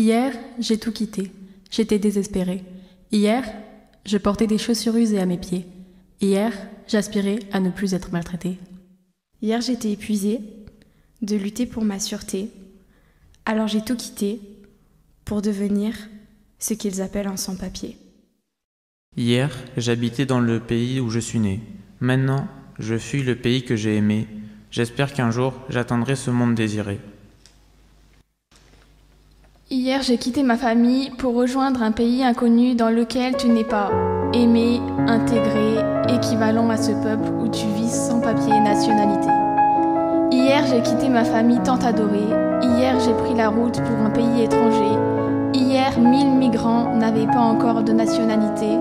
Hier, j'ai tout quitté. J'étais désespérée. Hier, je portais des chaussures usées à mes pieds. Hier, j'aspirais à ne plus être maltraitée. Hier, j'étais épuisée de lutter pour ma sûreté. Alors j'ai tout quitté pour devenir ce qu'ils appellent un sans-papier. Hier, j'habitais dans le pays où je suis né. Maintenant, je fuis le pays que j'ai aimé. J'espère qu'un jour, j'atteindrai ce monde désiré. Hier, j'ai quitté ma famille pour rejoindre un pays inconnu dans lequel tu n'es pas aimé, intégré, équivalent à ce peuple où tu vis sans papier et nationalité. Hier, j'ai quitté ma famille tant adorée. Hier, j'ai pris la route pour un pays étranger. Hier, 1000 migrants n'avaient pas encore de nationalité,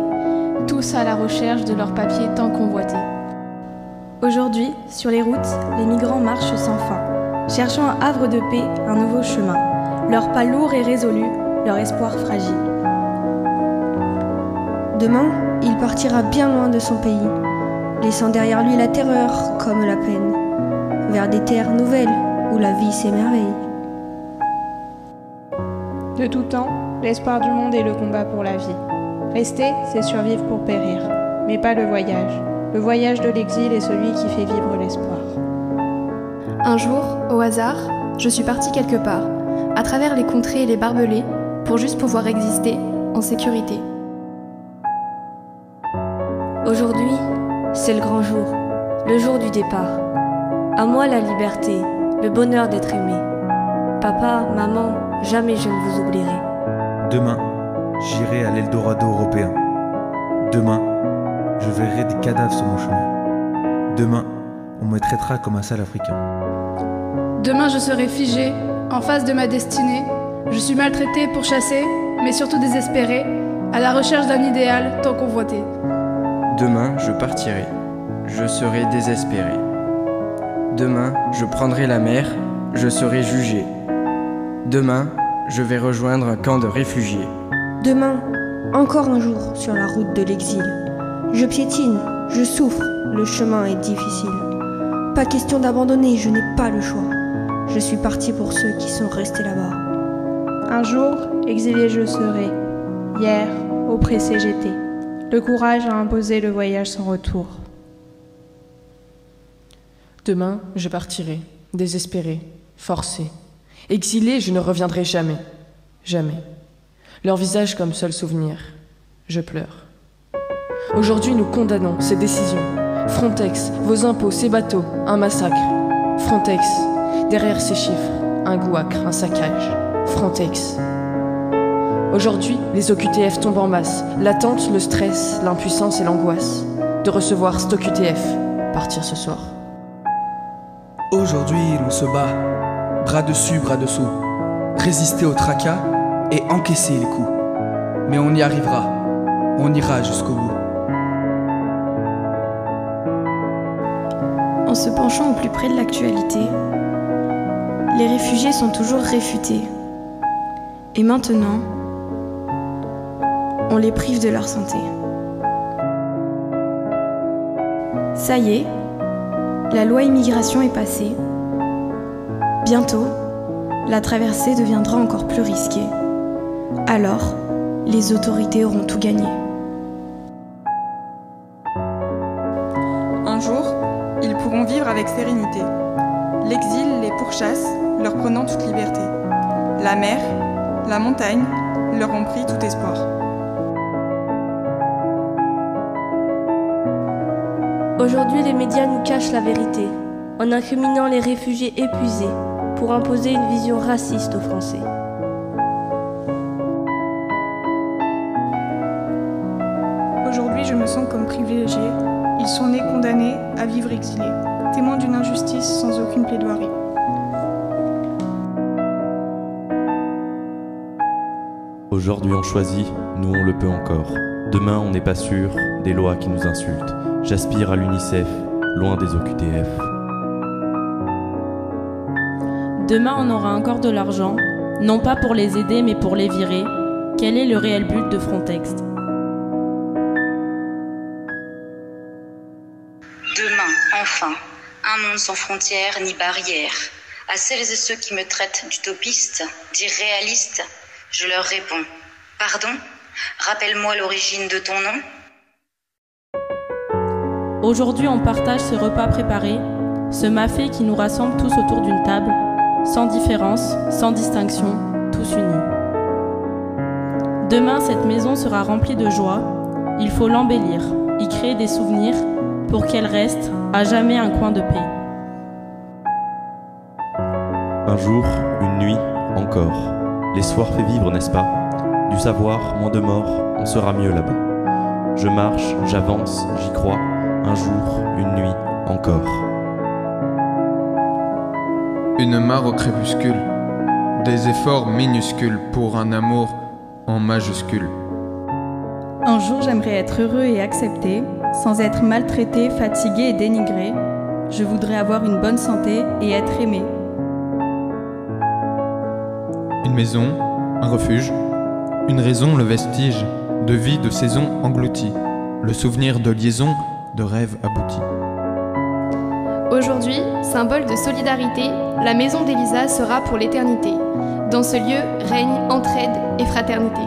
tous à la recherche de leurs papiers tant convoités. Aujourd'hui, sur les routes, les migrants marchent sans fin, cherchant un havre de paix, un nouveau chemin. Leur pas lourd et résolu, leur espoir fragile. Demain, il partira bien loin de son pays, laissant derrière lui la terreur comme la peine, vers des terres nouvelles où la vie s'émerveille. De tout temps, l'espoir du monde est le combat pour la vie. Rester, c'est survivre pour périr, mais pas le voyage. Le voyage de l'exil est celui qui fait vivre l'espoir. Un jour, au hasard, je suis partie quelque part, à travers les contrées et les barbelés, pour juste pouvoir exister en sécurité. Aujourd'hui, c'est le grand jour, le jour du départ. À moi la liberté, le bonheur d'être aimé. Papa, maman, jamais je ne vous oublierai. Demain, j'irai à l'Eldorado européen. Demain, je verrai des cadavres sur mon chemin. Demain, on me traitera comme un sale africain. Demain, je serai figé, en face de ma destinée. Je suis maltraité pour chasser, mais surtout désespéré, à la recherche d'un idéal tant convoité. Demain, je partirai. Je serai désespéré. Demain, je prendrai la mer, je serai jugé. Demain, je vais rejoindre un camp de réfugiés. Demain, encore un jour sur la route de l'exil. Je piétine, je souffre, le chemin est difficile. Pas question d'abandonner, je n'ai pas le choix. Je suis parti pour ceux qui sont restés là-bas. Un jour, exilé je serai. Hier, oppressé j'étais. Le courage a imposé le voyage sans retour. Demain, je partirai, désespéré, forcé. Exilé, je ne reviendrai jamais. Jamais. Leur visage comme seul souvenir. Je pleure. Aujourd'hui, nous condamnons ces décisions. Frontex, vos impôts, ces bateaux, un massacre. Frontex, derrière ces chiffres, un gouacre, un saccage. Frontex. Aujourd'hui, les OQTF tombent en masse. L'attente, le stress, l'impuissance et l'angoisse de recevoir cet OQTF partir ce soir. Aujourd'hui, l'on se bat, bras dessus, bras dessous, résister au tracas et encaisser les coups. Mais on y arrivera, on ira jusqu'au bout. En se penchant au plus près de l'actualité, les réfugiés sont toujours réfutés. Et maintenant, on les prive de leur santé. Ça y est, la loi immigration est passée. Bientôt, la traversée deviendra encore plus risquée. Alors, les autorités auront tout gagné. Un jour, ils pourront vivre avec sérénité. L'exil les pourchasse, leur prenant toute liberté. La mer, la montagne, leur ont pris tout espoir. Aujourd'hui, les médias nous cachent la vérité, en incriminant les réfugiés épuisés pour imposer une vision raciste aux Français. Aujourd'hui, je me sens comme privilégiée. Ils sont nés condamnés à vivre exilés, témoins d'une injustice sans aucune plaidoirie. Aujourd'hui on choisit, nous on le peut encore. Demain on n'est pas sûr, des lois qui nous insultent. J'aspire à l'UNICEF, loin des OQTF. Demain on aura encore de l'argent, non pas pour les aider mais pour les virer. Quel est le réel but de Frontex ? Demain, enfin, un monde sans frontières ni barrières. À celles et ceux qui me traitent d'utopiste, d'irréaliste, Je leur réponds. Pardon? Rappelle-moi l'origine de ton nom. Aujourd'hui, on partage ce repas préparé, ce mafé qui nous rassemble tous autour d'une table, sans différence, sans distinction, tous unis. Demain, cette maison sera remplie de joie. Il faut l'embellir, y créer des souvenirs pour qu'elle reste à jamais un coin de paix. Un jour, une nuit, encore. L'espoir fait vivre, n'est-ce pas? Du savoir, moins de morts, on sera mieux là-bas. Je marche, j'avance, j'y crois. Un jour, une nuit, encore. Une mare au crépuscule. Des efforts minuscules pour un amour en majuscule. Un jour, j'aimerais être heureux et accepté, sans être maltraité, fatigué et dénigré. Je voudrais avoir une bonne santé et être aimé. Une maison, un refuge, une raison, le vestige de vie, de saison engloutie, le souvenir de liaison, de rêves aboutis. Aujourd'hui, symbole de solidarité, la maison d'Elisa sera pour l'éternité. Dans ce lieu règne entraide et fraternité.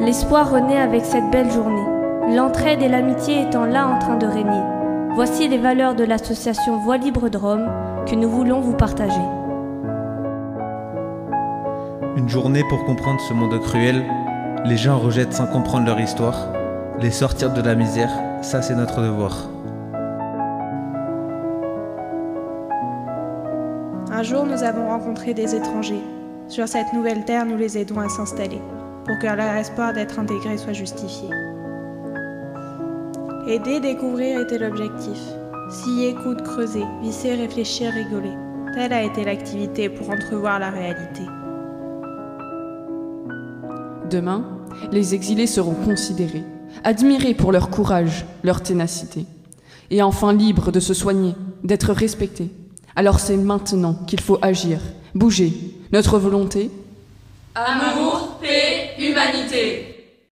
L'espoir renaît avec cette belle journée, l'entraide et l'amitié étant là en train de régner. Voici les valeurs de l'association Voix Libre de Rome que nous voulons vous partager. Une journée pour comprendre ce monde cruel. Les gens rejettent sans comprendre leur histoire. Les sortir de la misère, ça c'est notre devoir. Un jour, nous avons rencontré des étrangers. Sur cette nouvelle terre, nous les aidons à s'installer, pour que leur espoir d'être intégrés soit justifié. Aider, découvrir était l'objectif. Scier, écoute, creuser, visser, réfléchir, rigoler. Telle a été l'activité pour entrevoir la réalité. Demain, les exilés seront considérés, admirés pour leur courage, leur ténacité, et enfin libres de se soigner, d'être respectés. Alors c'est maintenant qu'il faut agir, bouger. Notre volonté? Amour, paix, humanité.